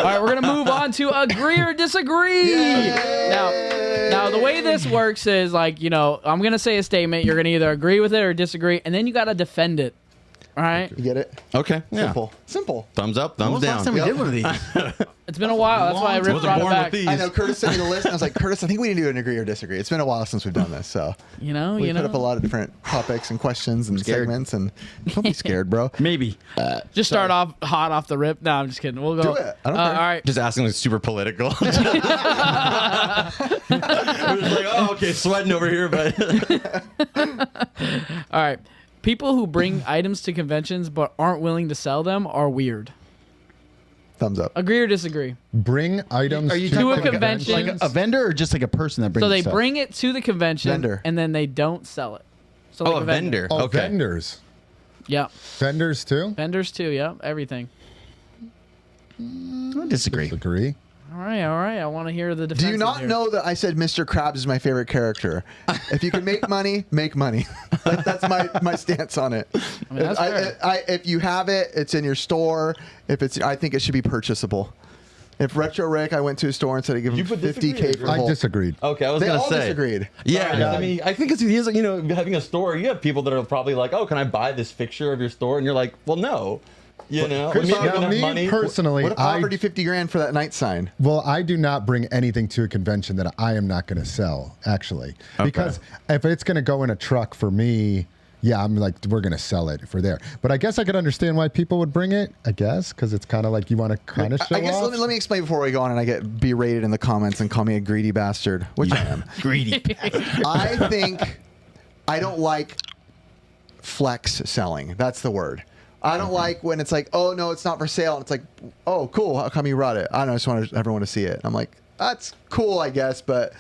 right, we're gonna move on to agree or disagree. Now the way this works is like, you know, I'm gonna say a statement. You're gonna either agree with it or disagree, and then you gotta defend it. All right. You get it? Okay. Yeah. Simple. Thumbs up, thumbs When was the last down. time we did one of these? It's been a while. That's why I Wasn't brought it born back. with these. I know Curtis sent me the list, and I was like, Curtis, I think we need to do an agree or disagree. It's been a while since we've done this, so You we know. put up a lot of different topics and questions and scared. segments, and don't be scared, bro. Maybe. Just start off hot off the rip. No, I'm just kidding. We'll go. Do it. I don't All care. right. Just asking like super political. We're just like, oh, okay, sweating over here, but All right. People who bring items to conventions but aren't willing to sell them are weird. Thumbs up. Agree or disagree? Bring items Are you To a talking convention. like a vendor or just like a person that brings So they stuff? bring it to the convention Vendor. and then they don't sell it. So oh, like a vendor. Oh, Okay. vendors. Yeah. Vendors too? Vendors too. Yeah. Everything. I disagree. Disagree. All right. All right. I want to hear the defense. Do you not know that I said Mr. Krabs is my favorite character? If you can make money, make money. That's my stance on it. I mean, that's fair. If you have it, it's in your store. I think it should be purchasable. If Retro Rick, I went to a store and said, I give him You put disagree $50K for or the I whole. disagreed. Okay, I was They gonna all say. disagreed. Yeah, I mean, I think it's you know, having a store. You have people that are probably like, "Oh, can I buy this fixture of your store?" And you're like, "Well, no." You know, Chris, maybe now, enough me money. personally, What if I offered you $50,000 for that night sign? Well, I do not bring anything to a convention that I am not going to sell, actually. Because if it's going to go in a truck for me, yeah, I'm like, we're going to sell it for there. But I guess I could understand why people would bring it, I guess, because it's kind of like you want to kind of show I guess off. let me explain before we go on and I get berated in the comments and call me a greedy bastard, which I am. Greedy. I don't like flex selling. That's the word. I don't like when it's like, oh no, it's not for sale. And it's like, oh cool, how come you brought it? I don't know, I just want everyone to see it. I'm like, that's cool, I guess, but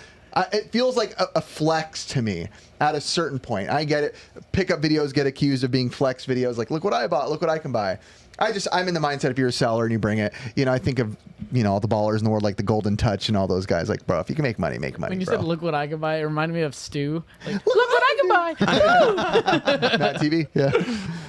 it feels like a flex to me at a certain point. I get it. Pickup videos get accused of being flex videos. Like, look what I bought. Look what I can buy. I'm in the mindset if you're a seller and you bring it, you know, I think of, you know, all the ballers in the world, like the Golden Touch and all those guys. Like, bro, if you can make money, make money. When you bro. said "look what I can buy," it reminded me of Stu. Like, look what I can buy. Matt TV, yeah.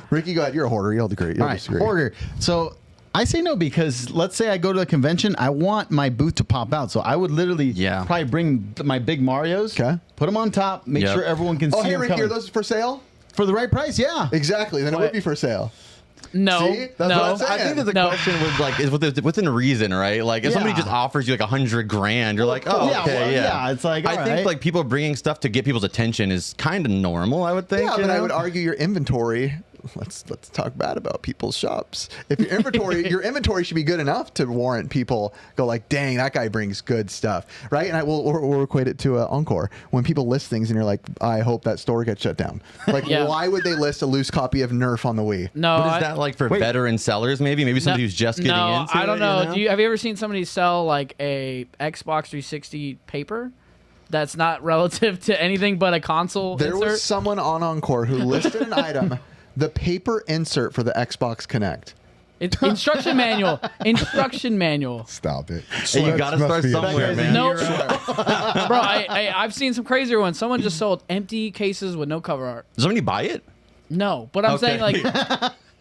Ricky, go ahead. You're a hoarder. You'll agree. You'll All right, disagree. hoarder. So I say no because let's say I go to a convention, I want my booth to pop out. So I would literally probably bring my big Marios, put them on top, make sure everyone can see hey, them Ricky, coming. are those for sale? For the right price, yeah. Exactly. Then it would be for sale. No, See? That's what I'm saying. I think that the question was like is within reason, right? Like if somebody just offers you like $100,000, you're like, oh, Yeah, okay, well, yeah. yeah, it's like, I all think right. like people bringing stuff to get people's attention is kind of normal. I would think. Yeah, you but I know? would argue your inventory. Let's talk bad about people's shops. If your inventory should be good enough to warrant people go like, dang, that guy brings good stuff, right? And we'll equate it to Encore. When people list things and you're like, I hope that store gets shut down. Like, why would they list a loose copy of Nerf on the Wii? No, But is that like for veteran sellers? Maybe somebody who's just getting into I don't it, know. you know? Have you ever seen somebody sell like a Xbox 360 paper? That's not relative to anything but a console. There insert? was someone on Encore who listed an item, the paper insert for the Xbox Connect. Instruction manual. Instruction manual. Stop it. Hey, you gotta start somewhere, man. No, bro. I've seen some crazier ones. Someone just sold empty cases with no cover art. Does somebody buy it? No, but I'm saying like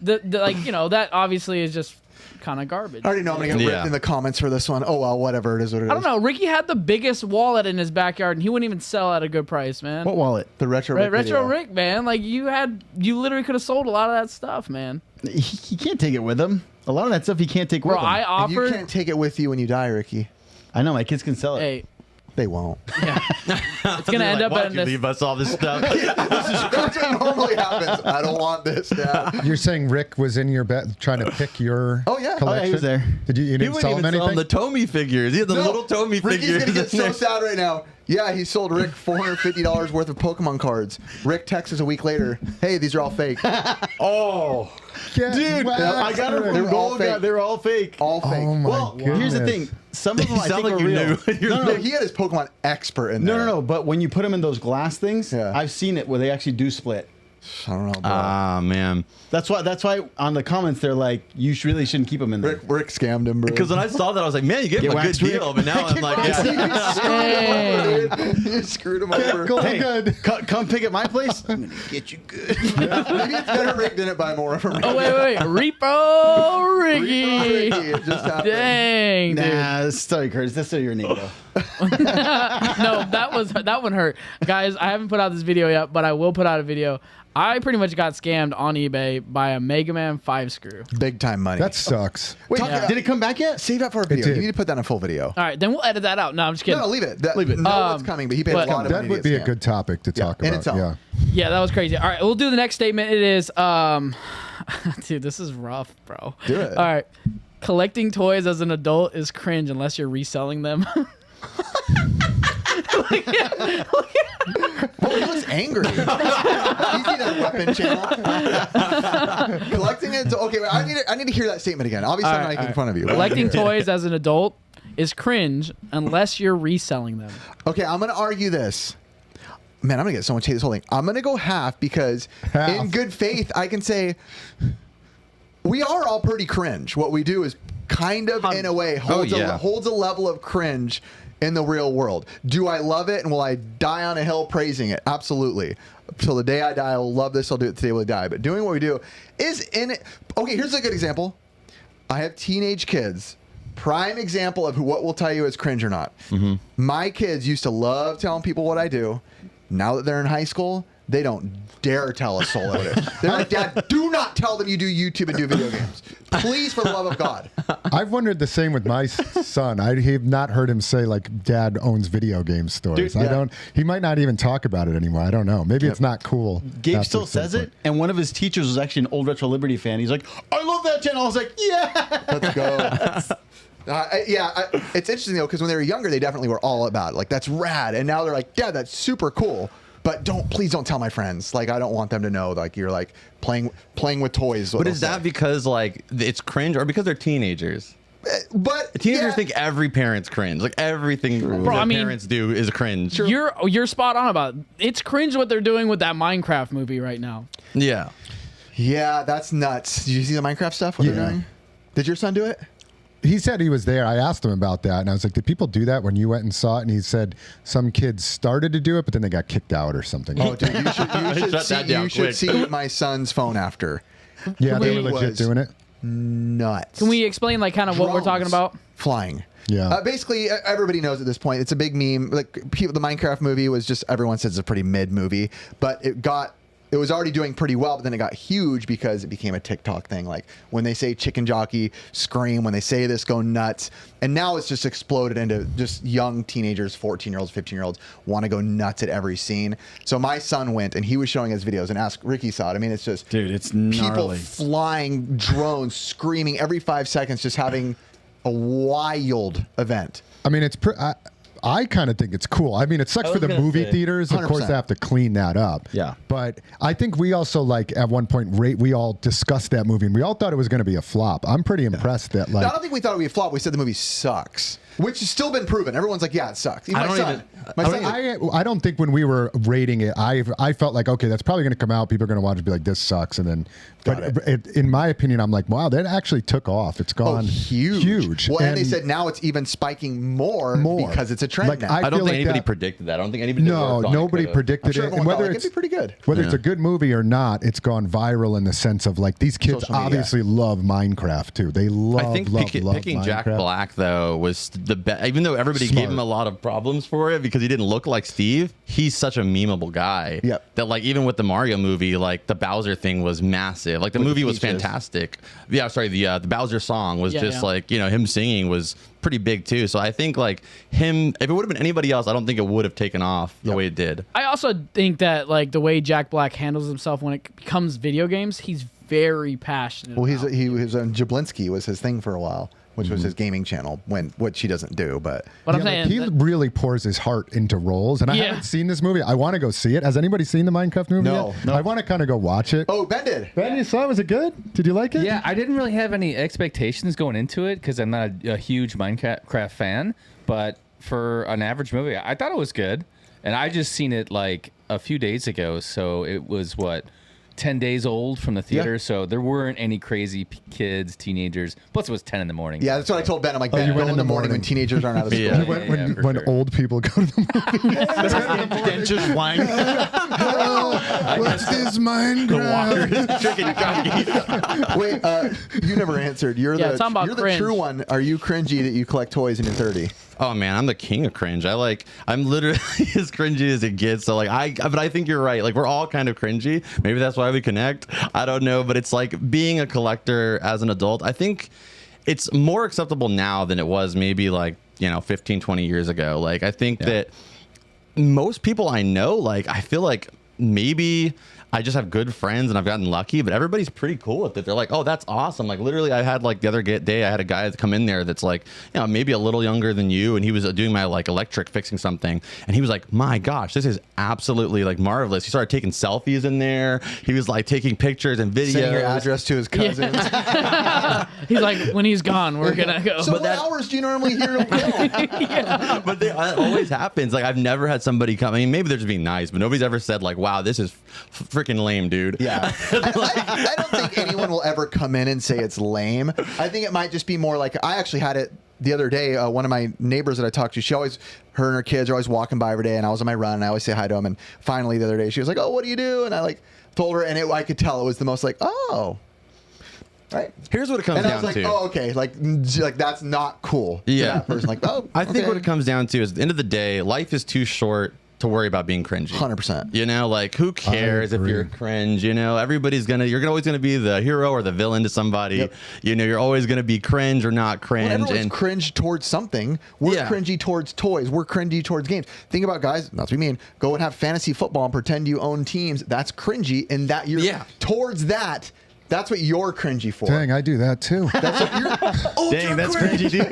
like you know that obviously is just kind of garbage. I already know I'm gonna get ripped in the comments for this one. Oh well, whatever it is. What it is. I don't know. Ricky had the biggest wallet in his backyard, and he wouldn't even sell at a good price, man. What wallet? The Retro Rick Retro video. Rick, man. Like you literally could have sold a lot of that stuff, man. He can't take it with him. A lot of that stuff he can't take with him. I And offered. you can't take it with you when you die, Ricky. I know, my kids can sell it. Hey, They won't. it's gonna end up Why'd in you this. leave us all this stuff? That's what normally happens. I don't want this now. You're saying Rick was in your bed trying to pick your collection? he was there. Did you He didn't wouldn't sell even him sell anything? the Tomy figures. He had the little Tomy Ricky's figures. gonna get in so there. sad right now. Yeah, he sold Rick $450 worth of Pokemon cards. Rick texts us a week later. Hey, these are all fake. Oh, Dude, I got her They're from all Gold. fake. They're all fake. All fake. Oh my Well, here's the goodness. thing. Some of them I sound think like are you real. knew. No, he had his Pokemon expert in there. No. But when you put them in those glass things, Yeah. I've seen it where they actually do split. I don't know, bro. Ah, man. That's why on the comments they're like, you really shouldn't keep them in there. Rick scammed him, bro. Because when I saw that, I was like, man, you gave him a good waxed, Rick. deal. But now I'm like, You screwed him over. Hey, good. Come pick at my place. I'm gonna get you good. Maybe it's better Rick didn't buy more from Rick. Oh wait, Repo Ricky. It just happened. Dang, dude. Nah, sorry, Curtis. That's still your name, though. No, that one hurt, guys. I haven't put out this video yet, but I will put out a video. I pretty much got scammed on eBay by a Mega Man 5 screw. Big time money. That sucks. Wait, Did it come back yet? save that for a video. did. You need to put that in a full video. All right, then we'll edit that out. No, I'm just kidding. No, leave it. Leave it. No one's coming, but he paid a but- lot of money. That would to be get a good topic to talk in about. itself. Yeah. Yeah, that was crazy. All right, we'll do the next statement. It is, dude, this is rough, bro. Do it. All right, collecting toys as an adult is cringe unless you're reselling them. Oh, he looks angry. He's in a weapon channel. Collecting it. Okay, wait, I need to hear that statement again. Obviously, I'm not making fun of you. Collecting toys as an adult is cringe unless you're reselling them. Okay, I'm going to argue this. Man, I'm going to get so much hate this whole thing. I'm going to go half because in good faith, I can say we are all pretty cringe. What we do is kind of, in a way, holds a level of cringe in the real world. Do I love it and will I die on a hill praising it? Absolutely. Till the day I die, I will love this. I'll do it today till I die. But doing what we do is in it. Okay, here's a good example. I have teenage kids. Prime example of what will tell you is cringe or not. Mm-hmm. My kids used to love telling people what I do. Now that they're in high school, they don't dare tell a soul about it. They're like, Dad, do not tell them you do YouTube and do video games. Please, for the love of God. I've wondered the same with my son. I have not heard him say like Dad owns video game stores. Dude, He might not even talk about it anymore. I don't know. Maybe it's not cool. Gabe after still a certain says it, and one of his teachers was actually an old Retro Liberty fan. He's like, I love that channel. I was like, yeah. Let's go. It's interesting though because when they were younger, they definitely were all about it. Like that's rad, and now they're like, Dad, that's super cool. But please don't tell my friends. Like I don't want them to know. Like you're like playing with toys. but is that because like it's cringe or because they're teenagers? But Teenagers think every parent's cringe. Like everything parents do is cringe. You're spot on about it. It's cringe what they're doing with that Minecraft movie right now. Yeah. Yeah, that's nuts. Did you see the Minecraft stuff? What they're doing? Did your son do it? He said he was there. I asked him about that, and I was like, did people do that when you went and saw it? And he said some kids started to do it, but then they got kicked out or something. Oh, dude, you should see my son's phone after. Yeah, they were legit doing it. Nuts. Can we explain like kind of what we're talking about? Flying. Yeah. Basically, everybody knows at this point. It's a big meme. Like the Minecraft movie was just everyone says it's a pretty mid movie, but it was already doing pretty well, but then it got huge because it became a TikTok thing. Like when they say chicken jockey, scream. When they say this, go nuts. And now it's just exploded into just young teenagers, 14-year-olds, 15-year-olds want to go nuts at every scene. So my son went and he was showing us videos and asked Ricky saw it. I mean, it's just Dude, it's people gnarly. flying drones, screaming every 5 seconds, just having a wild event. I mean, I kind of think it's cool. I mean, it sucks for the movie theaters. Of course, 100%. they have to clean that up. Yeah. But I think we also, like, at one point, we all discussed that movie, and we all thought it was going to be a flop. I'm pretty impressed that, like... I don't think we thought it would be a flop. We said the movie sucks, which has still been proven. Everyone's like, yeah, it sucks. Even my son. I don't think when we were rating it, I felt like, okay, that's probably going to come out. People are going to watch it and be like, this sucks. And then, in my opinion, I'm like, wow, that actually took off. It's gone huge. Well, and they said now it's even spiking more because it's a trend like, now. I don't think anybody predicted that. I don't think anybody. Nobody predicted it. And whether it'd be pretty good. Whether it's a good movie or not, it's gone viral in the sense of like these kids obviously love Minecraft too. They love. I think picking Minecraft. Jack Black though was the best. Even though everybody gave him a lot of problems for it because he didn't look like Steve, he's such a memeable guy. Yep. That like even with the Mario movie, like the Bowser thing was massive. Like the movie was fantastic. Yeah, sorry. The Bowser song was like him singing was pretty big too. So I think like him, if it would have been anybody else, I don't think it would have taken off the way it did. I also think that like the way Jack Black handles himself when it becomes video games, he's very passionate. Well, he was on Jablinski was his thing for a while, which was his gaming channel, which he doesn't do. But I'm saying he really pours his heart into roles, and I haven't seen this movie. I want to go see it. Has anybody seen the Minecraft movie yet? No. I want to kind of go watch it. Oh, Ben did. Ben, you saw it? Was it good? Did you like it? Yeah, I didn't really have any expectations going into it because I'm not a huge Minecraft fan. But for an average movie, I thought it was good. And I just seen it like a few days ago, so it was what 10 days old from the theater, so there weren't any crazy kids, teenagers. Plus, it was 10 in the morning. Yeah, that's what I told Ben. I'm like, Ben, you went in the morning when teenagers aren't out of school. You went when old people go to the movie. Dentures whine. What's this Minecraft? Wait, you never answered. You're the true one. Are you cringy that you collect toys and you're 30? Oh man, I'm the king of cringe. I'm literally as cringy as it gets. So like but I think you're right. Like we're all kind of cringy. Maybe that's why we connect. I don't know, but it's like being a collector as an adult. I think it's more acceptable now than it was maybe like, 15, 20 years ago. Like I think that most people I know, like I feel like maybe I just have good friends and I've gotten lucky, but everybody's pretty cool with it. They're like, oh, that's awesome. Like literally I had like the other day I had a guy come in there that's like, maybe a little younger than you. And he was doing my like electric fixing something. And he was like, my gosh, this is absolutely like marvelous. He started taking selfies in there. He was like taking pictures and videos. Sending your address to his cousins. Yeah. He's like, when he's gone, we're going to go. So what hours do you normally hear him? But it always happens. Like I've never had somebody come. I mean, maybe they're just being nice, but nobody's ever said like, wow, this is freaking lame, dude. Yeah. I don't think anyone will ever come in and say it's lame. I think it might just be more like, I actually had it the other day. One of my neighbors that I talked to, her and her kids are always walking by every day, and I was on my run and I always say hi to them. And finally the other day she was like, oh, what do you do? And I like told her, and I could tell it was the most like, oh, right. Here's what it comes down to. Oh, okay. Like that's not cool. Yeah. To that person. Like, oh, I think what it comes down to is at the end of the day, life is too short to worry about being cringy. 100%. Like who cares if you're cringe? You're always gonna be the hero or the villain to somebody. Yep. You're always gonna be cringe or not cringe. Well, everyone's cringe towards something. We're cringy towards toys. We're cringy towards games. Think about guys, not to be mean, go and have fantasy football and pretend you own teams. That's cringy, and that you're towards that. That's what you're cringy for. Dang, I do that too. That's what you're. Dang, that's cringy, dude.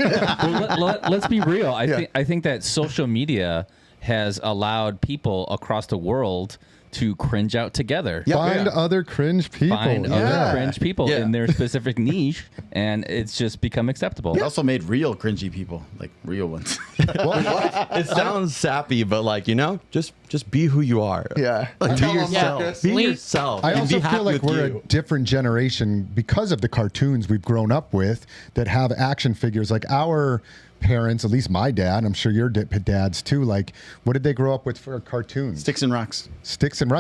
Well, let's be real. I think that social media has allowed people across the world to cringe out together. Find other cringe people. Other cringe people in their specific niche, and it's just become acceptable. It also made real cringy people, like real ones. It sounds sappy, but like, just be who you are. Yeah. Like, be yourself. Be yourself. I also feel like we're a different generation because of the cartoons we've grown up with that have action figures. Like our parents, at least my dad, I'm sure your dads too, like what did they grow up with for cartoons? Sticks and rocks.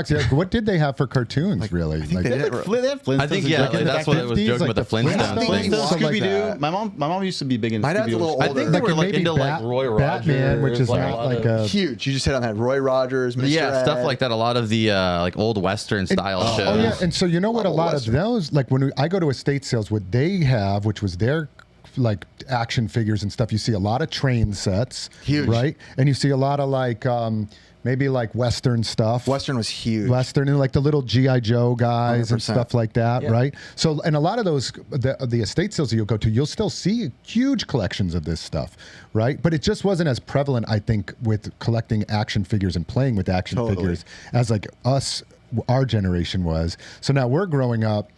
Yeah. What did they have for cartoons, really? They had Flintstones. I think that's what I was joking with the Flintstones thing. Scooby-Doo. My mom used to be big into My dad's a little older. I think they were like into like Roy Rogers. Batman, which is not like a huge. You just hit on that. Roy Rogers, Mr. Ed. Stuff like that. A lot of the like old Western style shows. Oh yeah, and so you know what? A lot of those, like when I go to estate sales, what they have, which was their like action figures and stuff, you see a lot of train sets, huge, right? And you see a lot of like maybe like Western stuff. Western was huge. Western and like the little G.I. Joe guys 100%. And stuff like that, right? So, and a lot of those, the estate sales that you'll go to, you'll still see huge collections of this stuff, right? But it just wasn't as prevalent, I think, with collecting action figures and playing with action figures as like our generation was. So now we're growing up.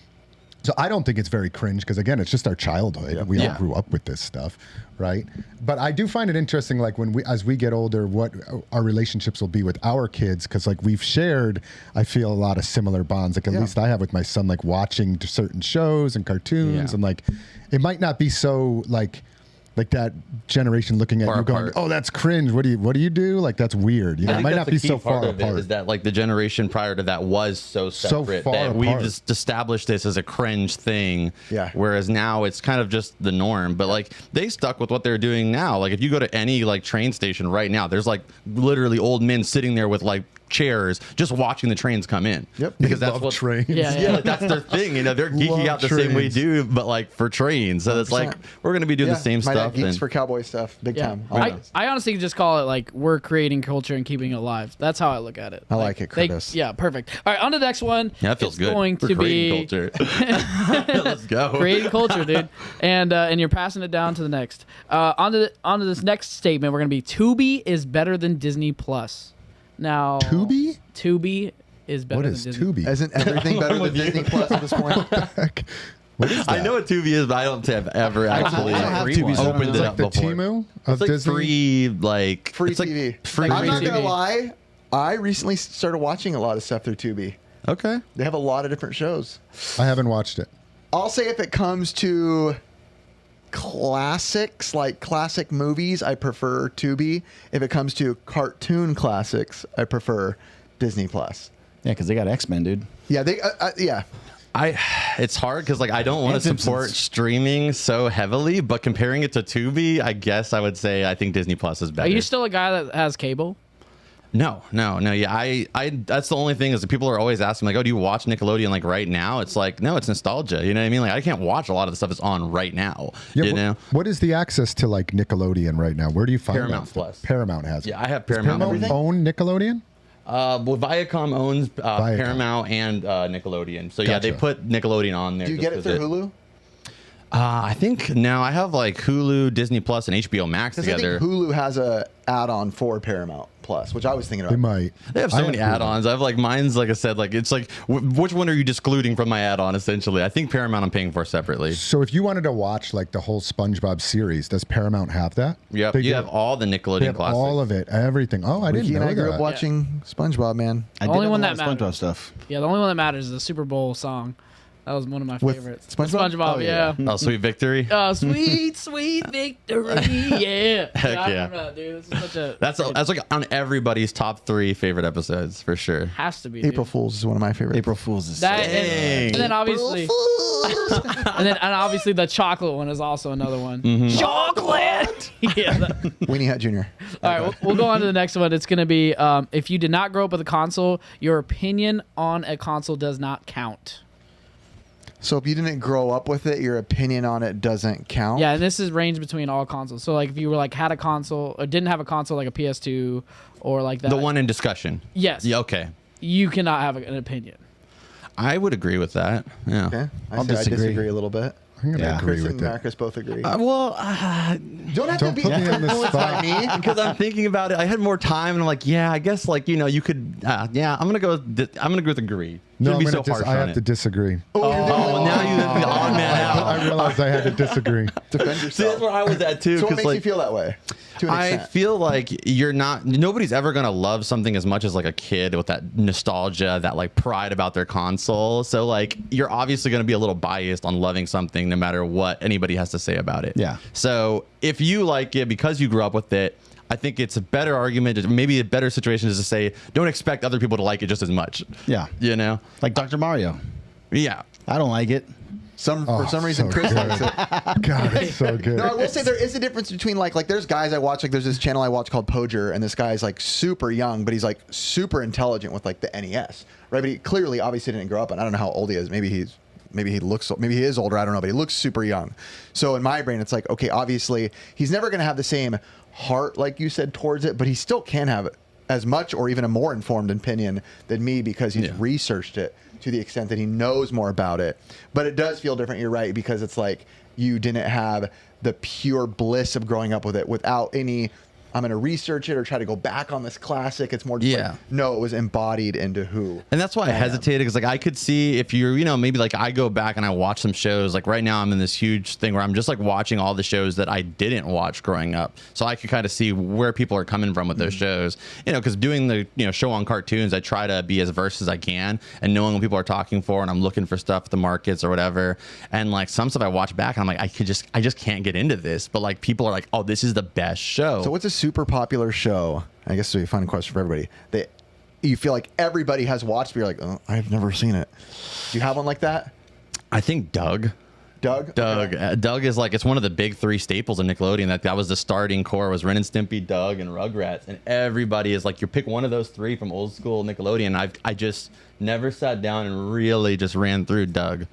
So I don't think it's very cringe because, again, it's just our childhood. We all grew up with this stuff, right? But I do find it interesting, like as we get older, what our relationships will be with our kids, because like we've shared, I feel a lot of similar bonds. Like at least I have with my son, like watching certain shows and cartoons, and like it might not be so like that generation looking at you going, oh, that's cringe. What do you do? Like, that's weird. You know, it might not be so far apart. Is that like the generation prior to that was so separate that we've just established this as a cringe thing. Yeah. Whereas now it's kind of just the norm. But like they stuck with what they're doing now. Like if you go to any like train station right now, there's like literally old men sitting there with like chairs just watching the trains come in. Yep. Because that's what trains. Like, that's their thing. They're geeking out the same way we do, but like for trains. So it's like we're gonna be doing the same stuff. Geeks for cowboy stuff, big time. I honestly just call it like we're creating culture and keeping it alive. That's how I look at it. I like it, Chris. Perfect. All right, on to the next one. Yeah, that feels good. Going we're to creating be culture. Let's go. Creating culture, dude. And you're passing it down to the next. Onto this next statement, we're gonna be Tubi is better than Disney Plus. Now, Tubi is better than Disney. What is Tubi? Isn't everything better than Disney Plus at this point? What is that? I know what Tubi is, but I don't think I've ever actually opened it up the before. Temu It's of like Disney? free it's like TV. free I'm not TV. gonna lie. I recently started watching a lot of stuff through Tubi. Okay. They have a lot of different shows. I haven't watched it. I'll say if it comes to classics, like classic movies, I prefer Tubi. If it comes to cartoon classics, I prefer Disney Plus. Yeah, because they got X-Men, dude. Yeah, yeah. It's hard because like I don't want to support streaming so heavily, but comparing it to Tubi, I guess I would say I think Disney Plus is better. Are you still a guy that has cable? No. Yeah, I that's the only thing is that people are always asking like, oh, do you watch Nickelodeon like right now? It's like, no, it's nostalgia. You know what I mean? Like I can't watch a lot of the stuff that's on right now. Yeah, you know? What is the access to like Nickelodeon right now? Where do you find Paramount that? Plus. Paramount has it. Yeah, I have Does Paramount. Paramount own Nickelodeon? Well, Viacom owns Paramount and Nickelodeon. So yeah, they put Nickelodeon on there. Do you get it through Hulu? I think no. I have like Hulu, Disney Plus, and HBO Max together. I think Hulu has a add-on for Paramount Plus, which I was thinking about. They might. They have so many add-ons. I have like mine's like I said, like it's like which one are you excluding from my add-on? Essentially, I think Paramount I'm paying for separately. So if you wanted to watch like the whole SpongeBob series, does Paramount have that? Yep, you have all the Nickelodeon classics. All of it, everything. Oh, I didn't know that. I grew up watching SpongeBob, man. I only did one have a that lot of matters. SpongeBob stuff. Yeah, the only one that matters is the Super Bowl song. That was one of my With favorites. SpongeBob? SpongeBob, yeah. Oh, Sweet Victory. Oh, sweet, sweet victory. Yeah. Heck I yeah. remember that, dude. This is such a. That's like on everybody's top 3 favorite episodes for sure. Has to be. April dude. Fool's is one of my favorites. April Fool's is That, sick. and then obviously. and obviously the chocolate one is also another one. Chocolate! Yeah. Weenie Hut Jr. All right, we'll go on to the next one. It's going to be if you did not grow up with a console, your opinion on a console does not count. So if you didn't grow up with it, your opinion on it doesn't count? Yeah, and this is range between all consoles. So like if you were like had a console or didn't have a console like a PS2 or like that. The one in discussion. Yes. Yeah, okay. You cannot have an opinion. I would agree with that. Yeah. Okay. I disagree. disagree a little bit. I'm gonna agree Chris with and that. Marcus both agree. Well, Don't have Don't to be put me on the influenced by spot. me. because I'm thinking about it. I had more time, and I'm like, yeah, I guess like you could. Yeah, I'm gonna go. I'm gonna go with agree. No, Shouldn't I'm be gonna so harsh I on have it. to disagree. Oh, now you have the odd man out. I realized I had to disagree. Defend See, that's yourself. where I was at too. So what 'cause, makes like, you feel that way? To an I extent. feel like nobody's ever going to love something as much as like a kid with that nostalgia, that like pride about their console. So like you're obviously going to be a little biased on loving something no matter what anybody has to say about it. Yeah. So if you like it because you grew up with it, I think it's a better argument. Maybe a better situation is to say, don't expect other people to like it just as much. Yeah. You know? Like Dr. Mario. Yeah. I don't like it. For some reason, so Chris good. likes it. God, it's so good. No, I will say there is a difference between like there's guys I watch, like there's this channel I watch called Poger, and this guy's like super young, but he's like super intelligent with like the NES, right? But he clearly obviously didn't grow up, and I don't know how old he is. Maybe he is older, I don't know, but he looks super young. So in my brain, it's like, okay, obviously he's never going to have the same heart, like you said, towards it, but he still can have as much or even a more informed opinion than me because he's researched it to the extent that he knows more about it. But it does feel different, you're right, because it's like you didn't have the pure bliss of growing up with it without any, I'm going to research it or try to go back on this classic. It's more just like, no, it was embodied into who. And that's why I hesitated, because like I could see if you're, maybe like I go back and I watch some shows. Like right now I'm in this huge thing where I'm just like watching all the shows that I didn't watch growing up. So I could kind of see where people are coming from with those shows, because doing the, show on cartoons, I try to be as versed as I can and knowing what people are talking for. And I'm looking for stuff at the markets or whatever. And like some stuff I watch back and I'm like, I just can't get into this. But like people are like, oh, this is the best show. So what's a super popular show? I guess this would be a fun question for everybody. That you feel like everybody has watched, but you're like, oh, I've never seen it. Do you have one like that? I think Doug. Doug? Okay. Doug is like, it's one of the big 3 staples of Nickelodeon. That was the starting core, was Ren and Stimpy, Doug, and Rugrats. And everybody is like, you pick one of those 3 from old school Nickelodeon. I just never sat down and really just ran through Doug.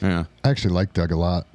Yeah. I actually liked Doug a lot.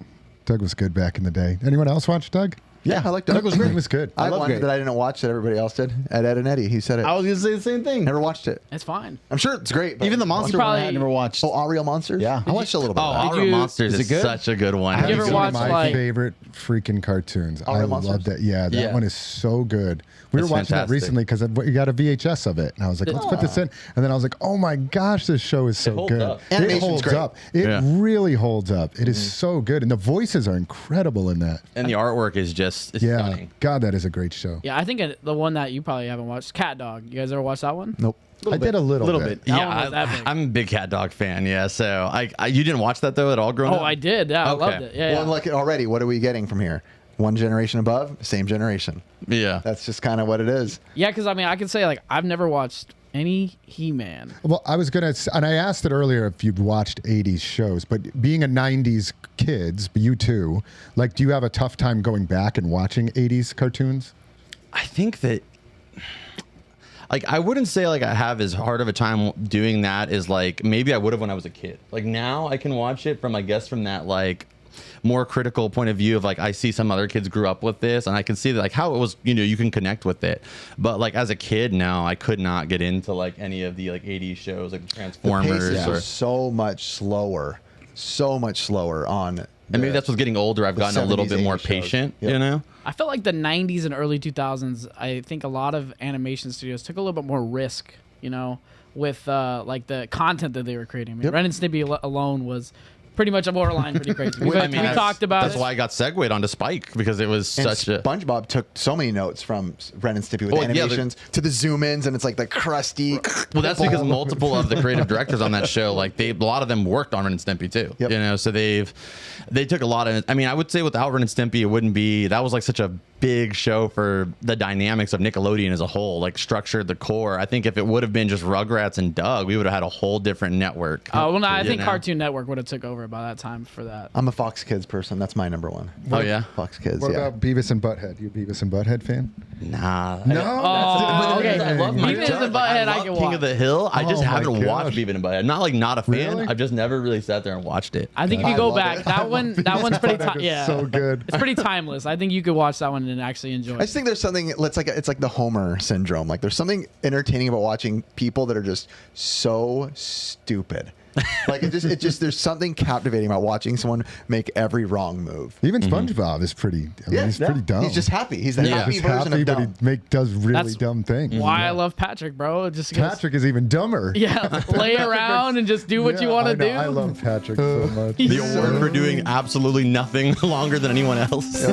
Doug was good back in the day. Anyone else watch Doug? Yeah, I like Doug. Doug was great. It was good. I have one that I didn't watch that everybody else did. Ed, and Eddie. He said it. I was going to say the same thing. Never watched it. It's fine. I'm sure it's great. But Even the monster one I never watched. Oh, Real Monsters? Yeah. I watched a little bit of that. All Real Monsters is it good? such a good one. Have you ever It's one of watched, my like- favorite freaking cartoons. I Real love Monsters? that. Yeah, that one is so good. We That's were watching fantastic. that recently because you got a VHS of it, and I was like, let's put this in. And then I was like, oh my gosh, this show is so holds good. up. It Animation's holds great. up. It really holds up. It is so good, and the voices are incredible in that. And the artwork is just just stunning. God, that is a great show. Yeah, I think the one that you probably haven't watched, Cat Dog. You guys ever watch that one? Nope. I did a little bit. Yeah, I'm a big Cat Dog fan. Yeah, so you didn't watch that though at all growing up? Oh, I did. Yeah, I loved it. Yeah. Well, look at already. What are we getting from here? One generation above, same generation. Yeah, that's just kind of what it is. Yeah, because I mean, I could say like I've never watched any He-Man. Well, I was gonna, and I asked it earlier if you'd watched '80s shows, but being a '90s kids, you too, like, do you have a tough time going back and watching '80s cartoons? I think that. Like, I wouldn't say like I have as hard of a time doing that as like maybe I would have when I was a kid. Like now I can watch it from, I guess, from that like more critical point of view of like I see some other kids grew up with this and I can see that like how it was, you can connect with it. But like as a kid, no, I could not get into like any of the like 80s shows like Transformers. The pace is so much slower on. And maybe that's what's getting older. I've gotten a little bit more patient, I felt like the 90s and early 2000s, I think a lot of animation studios took a little bit more risk, with like the content that they were creating. I mean, Ren and Stimpy alone was pretty much a borderline pretty crazy. We talked about that's why I got segued onto Spike, because it was such a... SpongeBob took so many notes from Ren and Stimpy with animations to the zoom-ins, and it's like the crusty... Well, that's because multiple of the creative directors on that show, like a lot of them worked on Ren and Stimpy too. So they took a lot of... I mean, I would say without Ren and Stimpy, it wouldn't be... That was like such a big show for the dynamics of Nickelodeon as a whole, like structured the core. I think if it would have been just Rugrats and Doug, we would have had a whole different network. Oh, well, no, I think Cartoon Network would have took over by that time for that. I'm a Fox Kids person. That's my number one. Fox Kids. What about Beavis and Butthead? You a Beavis and Butthead fan? Nah. No? Okay. I love Beavis and Butthead, I can watch. King of the Hill. I just haven't watched Beavis and Butthead. Not a fan. Really? I've just never really sat there and watched it. I think if you go back, that one's pretty so good. It's pretty timeless. I think you could watch that one and actually enjoy it. I just think there's something, it's like the Homer syndrome. Like there's something entertaining about watching people that are just so stupid. Like there's something captivating about watching someone make every wrong move. Even SpongeBob is pretty. He's pretty dumb. He's just happy. He's the happy version of dumb. But he does really dumb things. Why I love Patrick, bro. Patrick is even dumber. Yeah, lay around and just do what you want to do. I love Patrick so much. The award for doing absolutely nothing longer than anyone else.